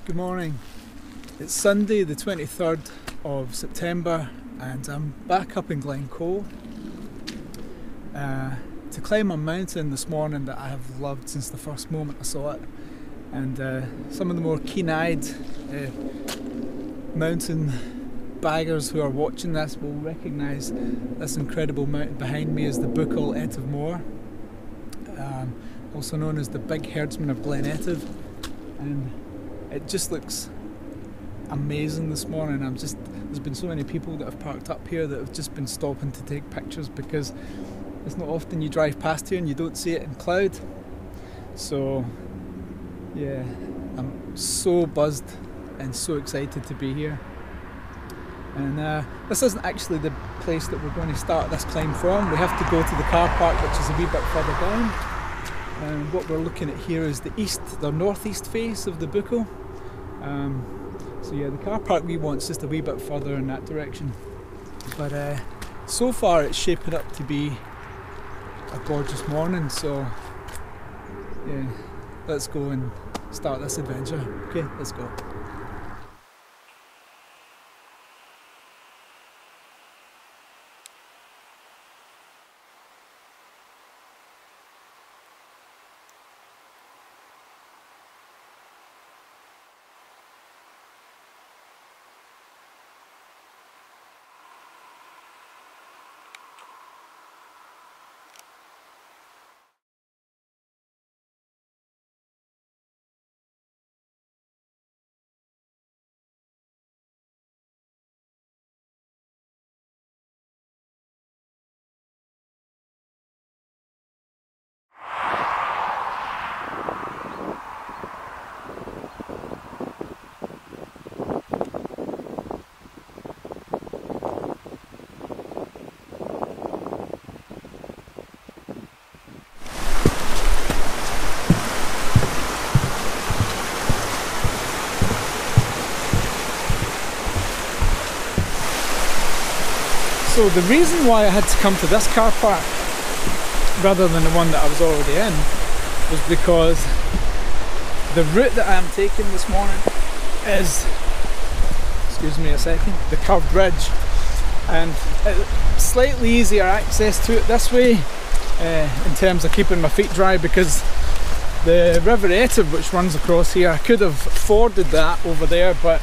Good morning. It's Sunday the 23rd of September and I'm back up in Glen Coe to climb a mountain this morning that I have loved since the first moment I saw it. And some of the more keen-eyed mountain baggers who are watching this will recognise this incredible mountain behind me as the Buachaille Etive Mòr, also known as the big herdsman of Glen Etive. And it just looks amazing this morning. There's been so many people that have parked up here that have just been stopping to take pictures because it's not often you drive past here and you don't see it in cloud. So yeah, I'm so buzzed and so excited to be here. And this isn't actually the place that we're going to start this climb from. We have to go to the car park, which is a wee bit further down. And what we're looking at here is the northeast face of the Buachaille. So yeah, the car park we want is just a wee bit further in that direction. But so far it's shaping up to be a gorgeous morning, so yeah, let's go and start this adventure. Okay, let's go. So the reason why I had to come to this car park rather than the one that I was already in was because the route that I am taking this morning is, excuse me a second, the curved ridge, and slightly easier access to it this way in terms of keeping my feet dry, because the River Etive, which runs across here, I could have forded that over there, but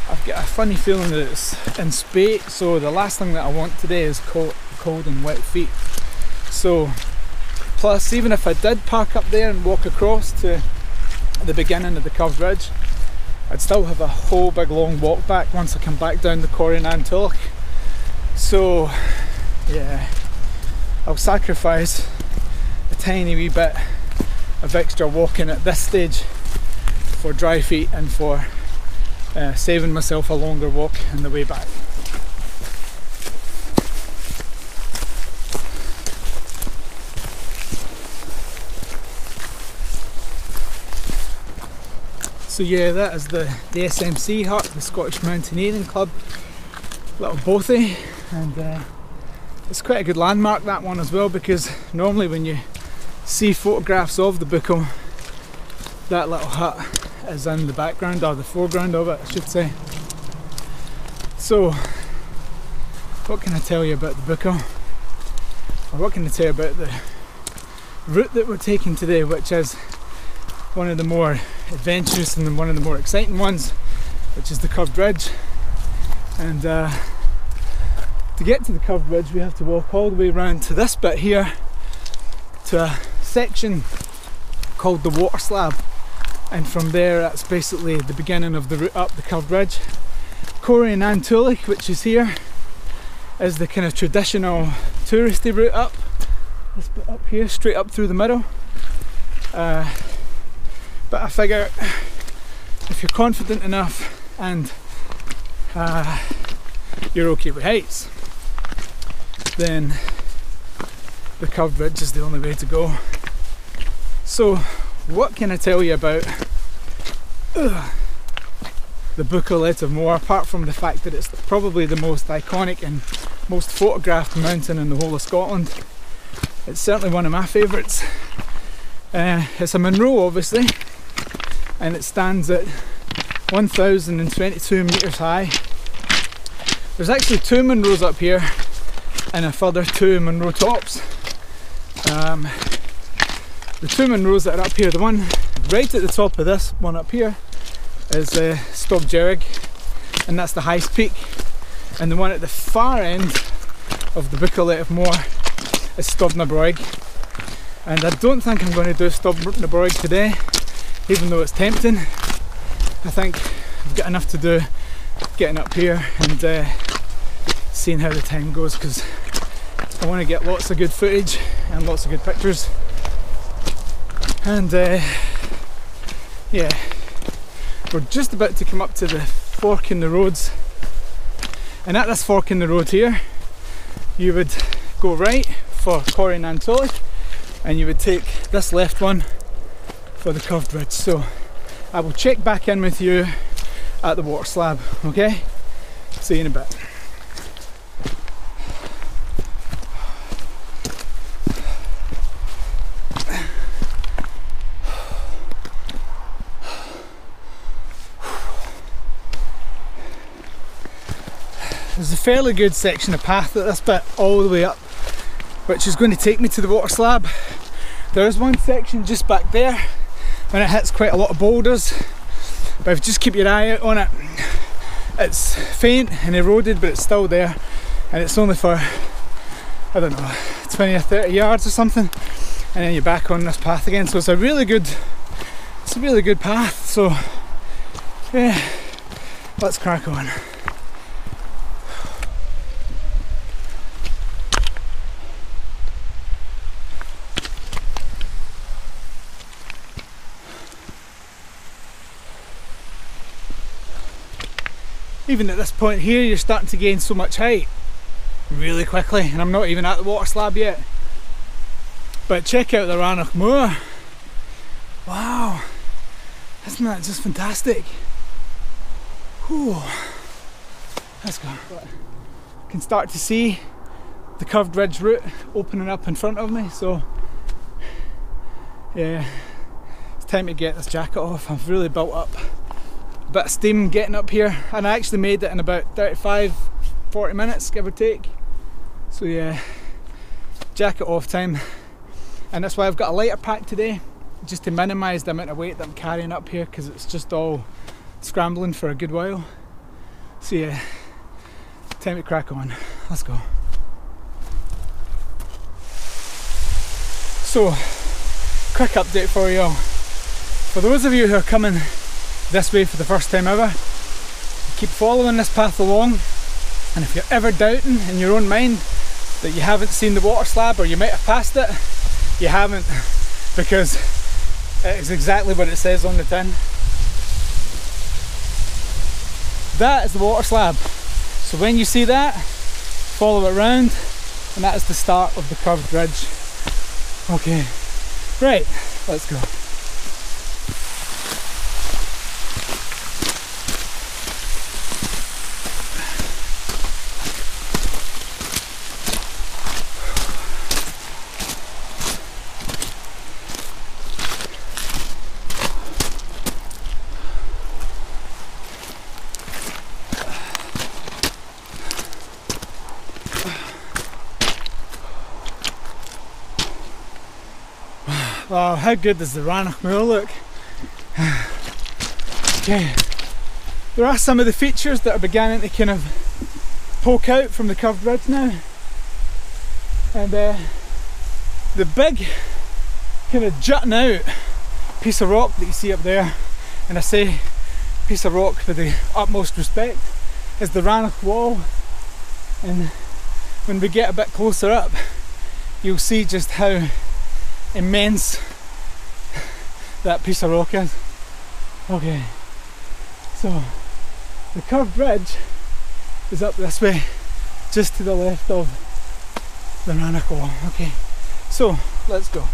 I've got a funny feeling that it's in spate, so the last thing that I want today is cold and wet feet. So, plus even if I did park up there and walk across to the beginning of the curved ridge, I'd still have a whole big long walk back once I come back down the Corrie-nan-Tulloch. So yeah, I'll sacrifice a tiny wee bit of extra walking at this stage for dry feet and for saving myself a longer walk on the way back. So yeah, that is the SMC hut, the Scottish Mountaineering Club, little bothy, and it's quite a good landmark, that one as well, because normally when you see photographs of the Buachaille, that little hut is in the background, or the foreground of it, I should say. So, what can I tell you about the Buachaille? Or what can I tell you about the route that we're taking today, which is one of the more adventurous and one of the more exciting ones, which is the curved ridge. And to get to the curved ridge we have to walk all the way around to this bit here, to a section called the water slab. And from there, that's basically the beginning of the route up the curved ridge. Corrie-nan-Tulloch, which is here, is the kind of traditional touristy route up. This bit up here, straight up through the middle. But I figure if you're confident enough and you're okay with heights, then the curved ridge is the only way to go. So, what can I tell you about the Buachaille Etive Mòr, apart from the fact that it's probably the most iconic and most photographed mountain in the whole of Scotland? It's certainly one of my favourites. It's a Munro, obviously, and it stands at 1,022 metres high. There's actually 2 Munros up here and a further 2 Munro tops. The 2 Munros that are up here, the one right at the top of this one up here is Stob Dearg, and that's the highest peak. And the one at the far end of the Buachaille Etive Mòr is Stob Dearg. And I don't think I'm going to do Stob Dearg today, even though it's tempting. I think I've got enough to do getting up here and seeing how the time goes, because I want to get lots of good footage and lots of good pictures. And yeah, we're just about to come up to the fork in the roads, and at this fork in the road here you would go right for Corrie nan Tulloch, and you would take this left one for the curved ridge. So I will check back in with you at the water slab, okay? See you in a bit. There's a fairly good section of path at this bit all the way up, which is going to take me to the water slab. There is one section just back there when it hits quite a lot of boulders, but if you just keep your eye out on it, it's faint and eroded, but it's still there, and it's only for, I don't know, 20 or 30 yards or something, and then you're back on this path again. So it's a really good path. So yeah, let's crack on. Even at this point here, you're starting to gain so much height really quickly, and I'm not even at the water slab yet. But check out the Rannoch Moor. Wow, isn't that just fantastic? Whew. Let's go. I can start to see the curved ridge route opening up in front of me, so yeah, it's time to get this jacket off. I've really built up a bit of steam getting up here, and I actually made it in about 35-40 minutes, give or take. So yeah, jacket off time. And that's why I've got a lighter pack today, just to minimise the amount of weight that I'm carrying up here, because it's just all scrambling for a good while. So yeah, time to crack on. Let's go. So, quick update for you all. For those of you who are coming this way for the first time ever, keep following this path along, and if you're ever doubting in your own mind that you haven't seen the water slab, or you might have passed it, you haven't, because it is exactly what it says on the tin. That is the water slab. So when you see that, follow it round, and that is the start of the curved ridge. Okay, right, let's go. Wow, how good does the Rannoch Moor look? Okay, there are some of the features that are beginning to kind of poke out from the curved ridge now, and the big kind of jutting out piece of rock that you see up there, and I say piece of rock with the utmost respect, is the Rannoch wall. And when we get a bit closer up, you'll see just how immense that piece of rock is. Okay, so the curved ridge is up this way, just to the left of the Rannoch wall. Okay, so let's go.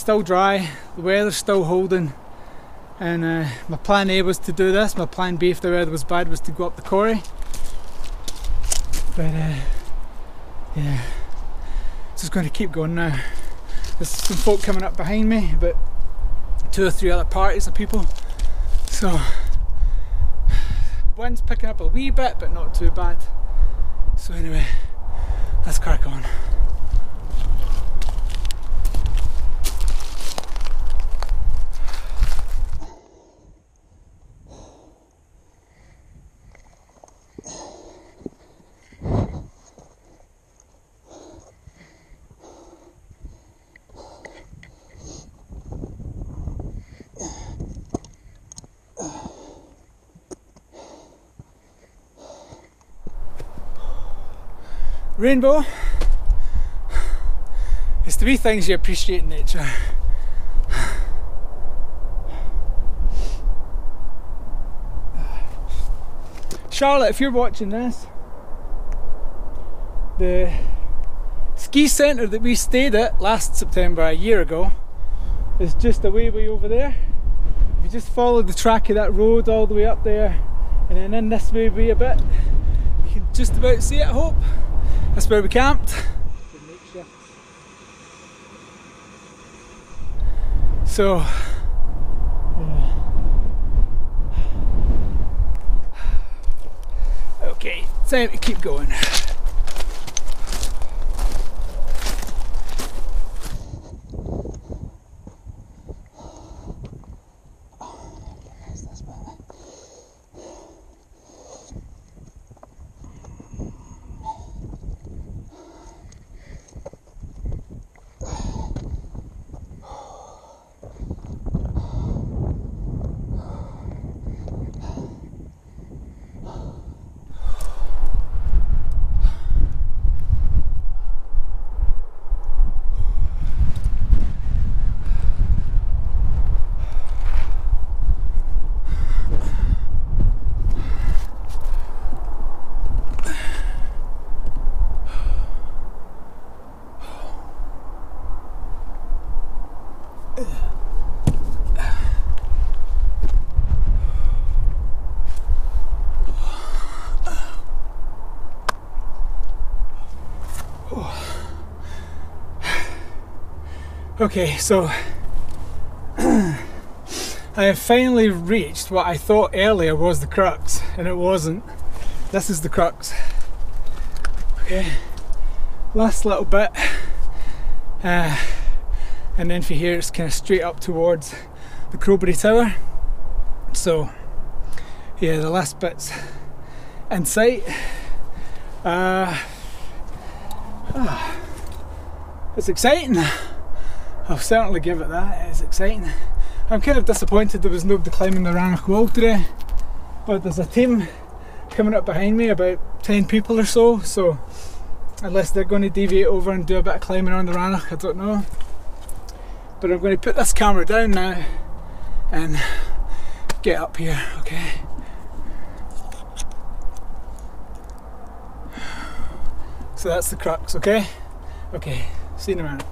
still dry, the weather's still holding, and my plan A was to do this. My plan B, if the weather was bad, was to go up the quarry. But yeah, just going to keep going now. There's some folk coming up behind me, about 2 or 3 other parties of people. So wind's picking up a wee bit, but not too bad. So anyway, let's crack on. Rainbow is the wee things you appreciate in nature. Charlotte, if you're watching this, the ski centre that we stayed at last September, a year ago, is just way over there. If you just follow the track of that road all the way up there, and then in this way a bit, you can just about see it, I hope. That's where we camped. So, yeah. Okay, time to keep going. Okay, so I have finally reached what I thought earlier was the crux, and it wasn't. This is the crux. Okay, last little bit, and then from here it's kind of straight up towards the Crowberry Tower. So yeah, the last bit's in sight. It's exciting. I'll certainly give it that, it's exciting. I'm kind of disappointed there was nobody climbing the Rannoch wall today, but there's a team coming up behind me, about 10 people or so, so unless they're going to deviate over and do a bit of climbing on the Rannoch, I don't know. But I'm going to put this camera down now and get up here, okay? So that's the crux, okay? Okay, see you in a minute.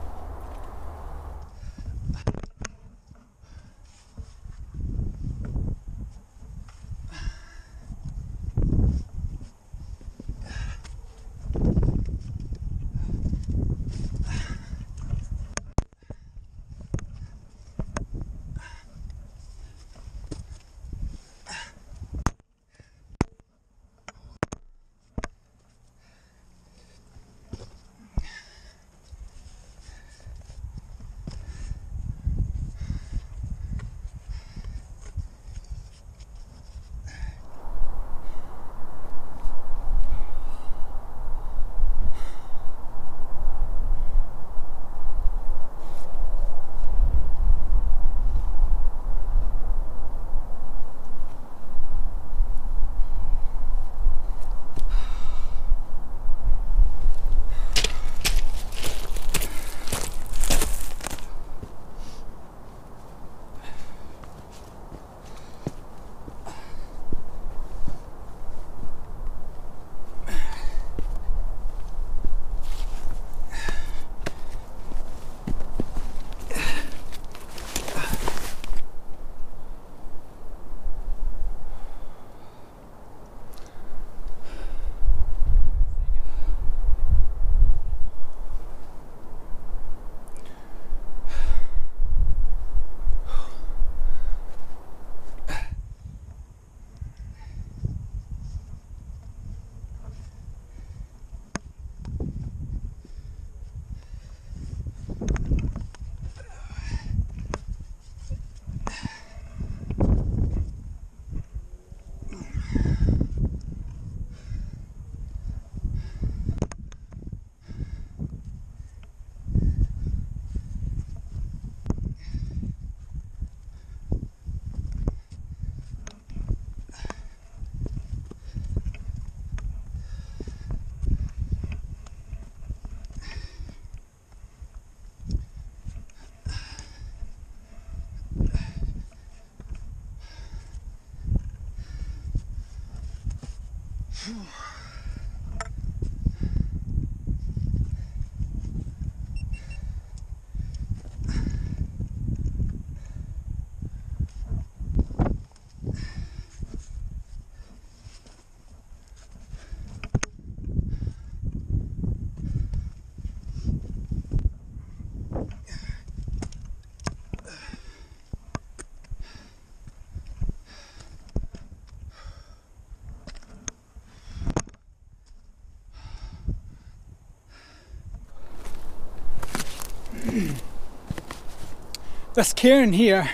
This cairn here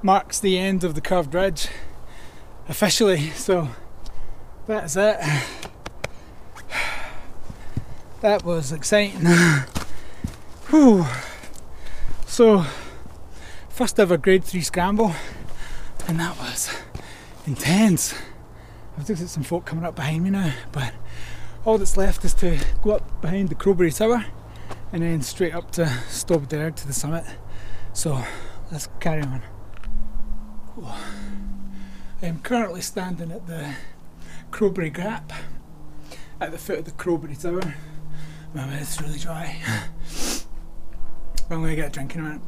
marks the end of the curved ridge officially, so that is it. That was exciting. Whew. So, first ever grade 3 scramble, and that was intense. I've looked at some folk coming up behind me now, but all that's left is to go up behind the Crowberry Tower and then straight up to Stob Dearg to the summit. So let's carry on. Cool. I am currently standing at the Crowberry Gap at the foot of the Crowberry Tower. My mouth's really dry. I'm going to get a drink in a minute.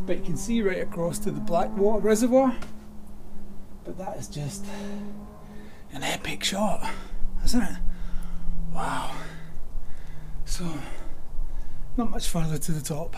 But you can see right across to the Blackwater Reservoir. But that is just an epic shot, isn't it? Wow. So, not much further to the top.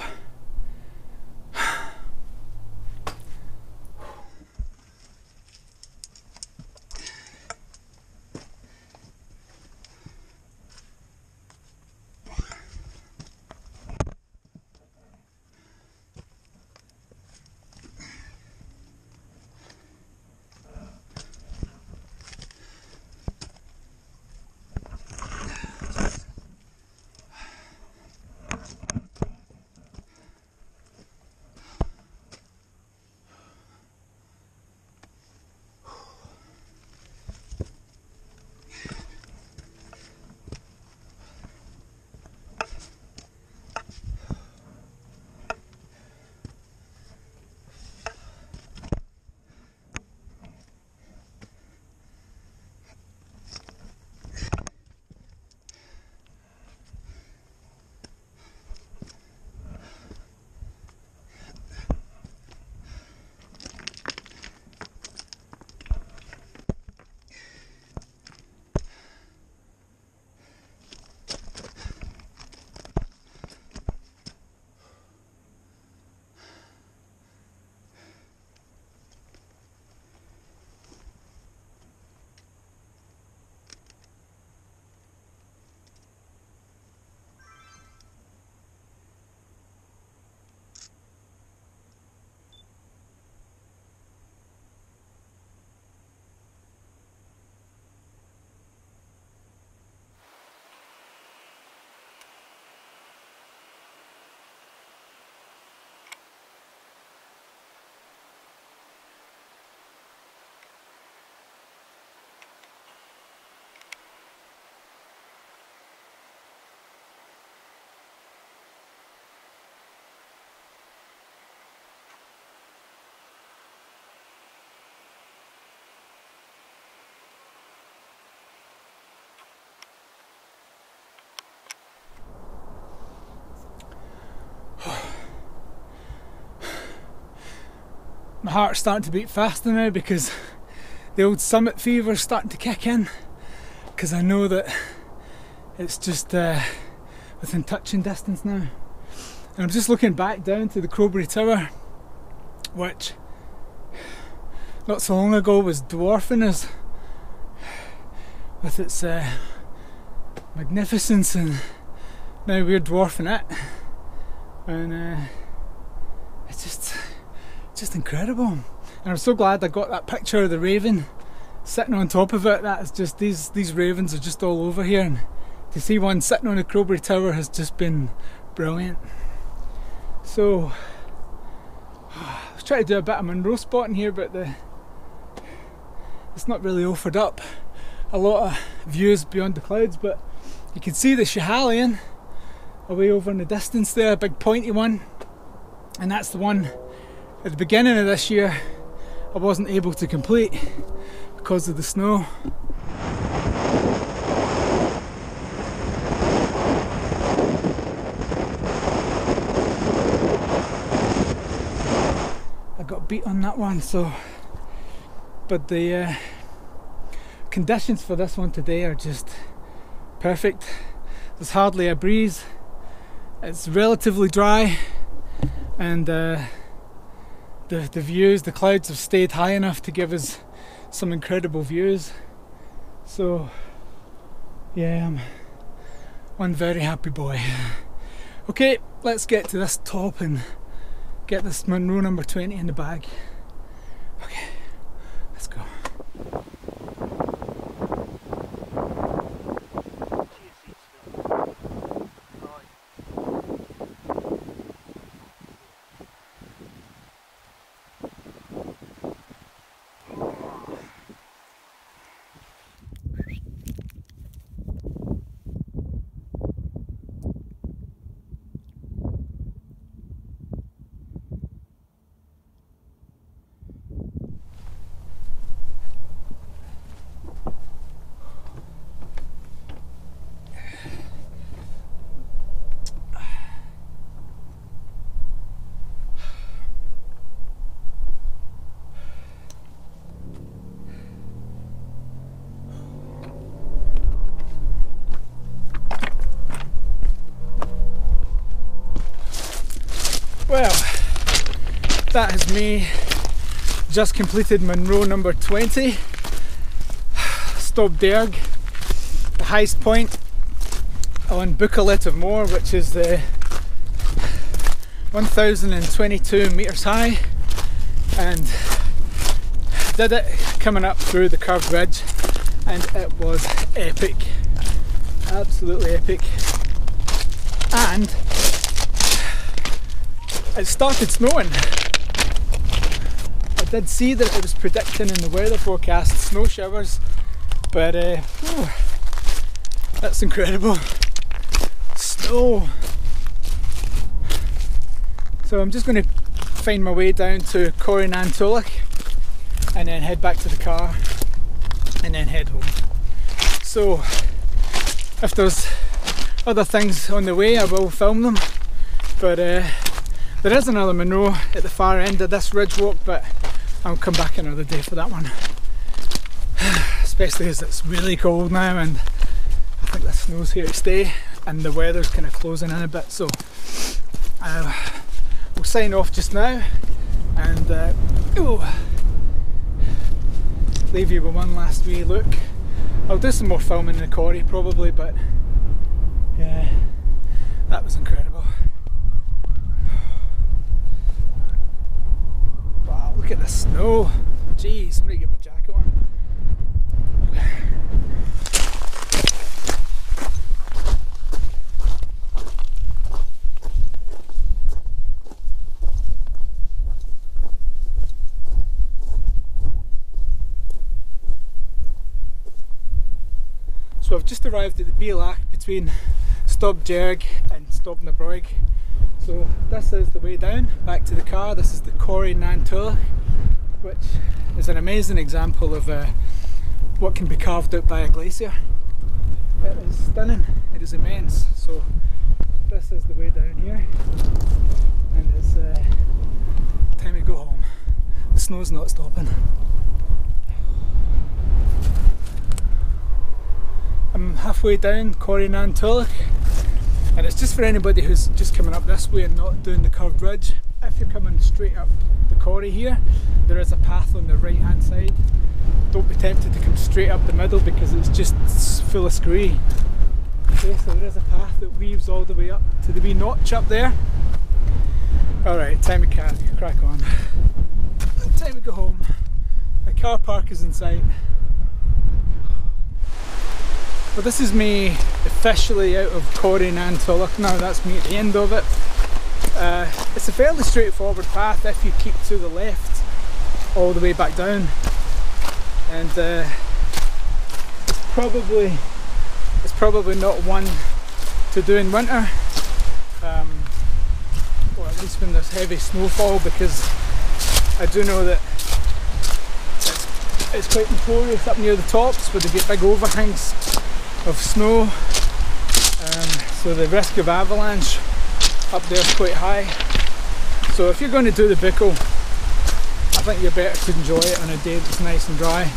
My heart's starting to beat faster now because the old summit fever is starting to kick in, because I know that it's just within touching distance now. And I'm just looking back down to the Crowberry Tower, which not so long ago was dwarfing us with its magnificence, and now we're dwarfing it, and it's just incredible. And I'm so glad I got that picture of the raven sitting on top of it. That is just, these ravens are just all over here, and to see one sitting on a Crowberry Tower has just been brilliant. So I was trying to do a bit of Munro spotting here, but it's not really offered up a lot of views beyond the clouds. But you can see the Schiehallion away over in the distance there, a big pointy one, and that's the one at the beginning of this year I wasn't able to complete because of the snow. beat on that one. So, but the conditions for this one today are just perfect. There's hardly a breeze. It's relatively dry, and the views, the clouds have stayed high enough to give us some incredible views. So yeah, I'm one very happy boy. Okay, let's get to this top and get this Munro number 20 in the bag. Okay, let's go. Well, that is me just completed Munro number 20, Stob Dearg, the highest point on Buachaille Etive Mòr, which is 1022 metres high, and did it coming up through the curved ridge, and it was epic, absolutely epic. And it started snowing. I did see that it was predicting in the weather forecast snow showers, but that's incredible. Snow. So I'm just going to find my way down to Corrie and then head back to the car and then head home. So if there's other things on the way, I will film them, but there is another Munro at the far end of this ridge walk, but I'll come back another day for that one. Especially as it's really cold now, and I think the snow's here to stay, and the weather's kind of closing in a bit. So we'll sign off just now, and leave you with one last wee look. I'll do some more filming in the quarry probably, but yeah, that was incredible. Look at the snow. Jeez, I'm gonna get my jacket on. Okay. So I've just arrived at the Buachaille between Stob Dearg and Stob Dearg. So this is the way down, back to the car. This is the Corrie which is an amazing example of what can be carved out by a glacier. It is stunning, it is immense. So this is the way down here, and it's time to go home. The snow's not stopping. I'm halfway down Corrie and it's just for anybody who's just coming up this way and not doing the curved ridge. If you're coming straight up the corrie here, there is a path on the right hand side. Don't be tempted to come straight up the middle because it's full of scree. Okay, so there is a path that weaves all the way up to the wee notch up there. Alright, time to crack on. Time to go home. The car park is in sight. Well, this is me officially out of Corrie now. That's me at the end of it. It's a fairly straightforward path if you keep to the left all the way back down, and it's probably not one to do in winter, or at least when there's heavy snowfall, because I do know that it's quite notorious up near the tops where they get big overhangs of snow, so the risk of avalanche up there is quite high. So if you're going to do the Buachaille, think you're better to enjoy it on a day that's nice and dry.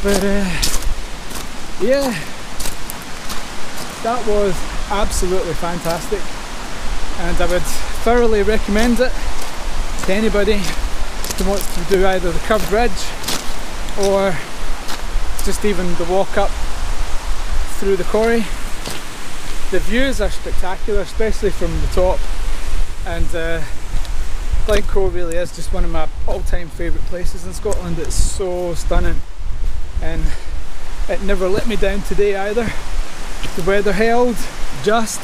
But yeah, that was absolutely fantastic, and I would thoroughly recommend it to anybody who wants to do either the curved ridge or just even the walk up through the quarry. The views are spectacular, especially from the top, and Glencoe really is just one of my all-time favourite places in Scotland. It's so stunning, and it never let me down today either. The weather held just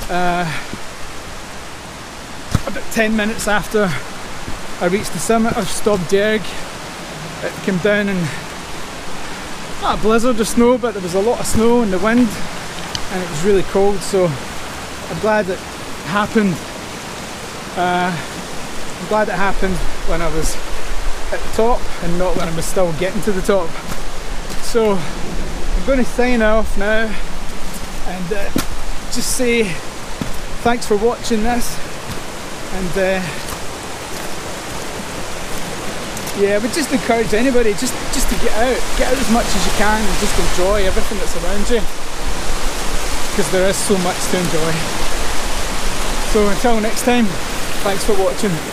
about 10 minutes after I reached the summit of Stob Dearg. It came down in not a blizzard of snow, but there was a lot of snow and the wind, and it was really cold, so I'm glad it happened. I'm glad it happened when I was at the top and not when I was still getting to the top. So I'm going to sign off now and just say thanks for watching this, and yeah, I would just encourage anybody just to get out as much as you can and just enjoy everything that's around you, because there is so much to enjoy. So until next time, thanks for watching.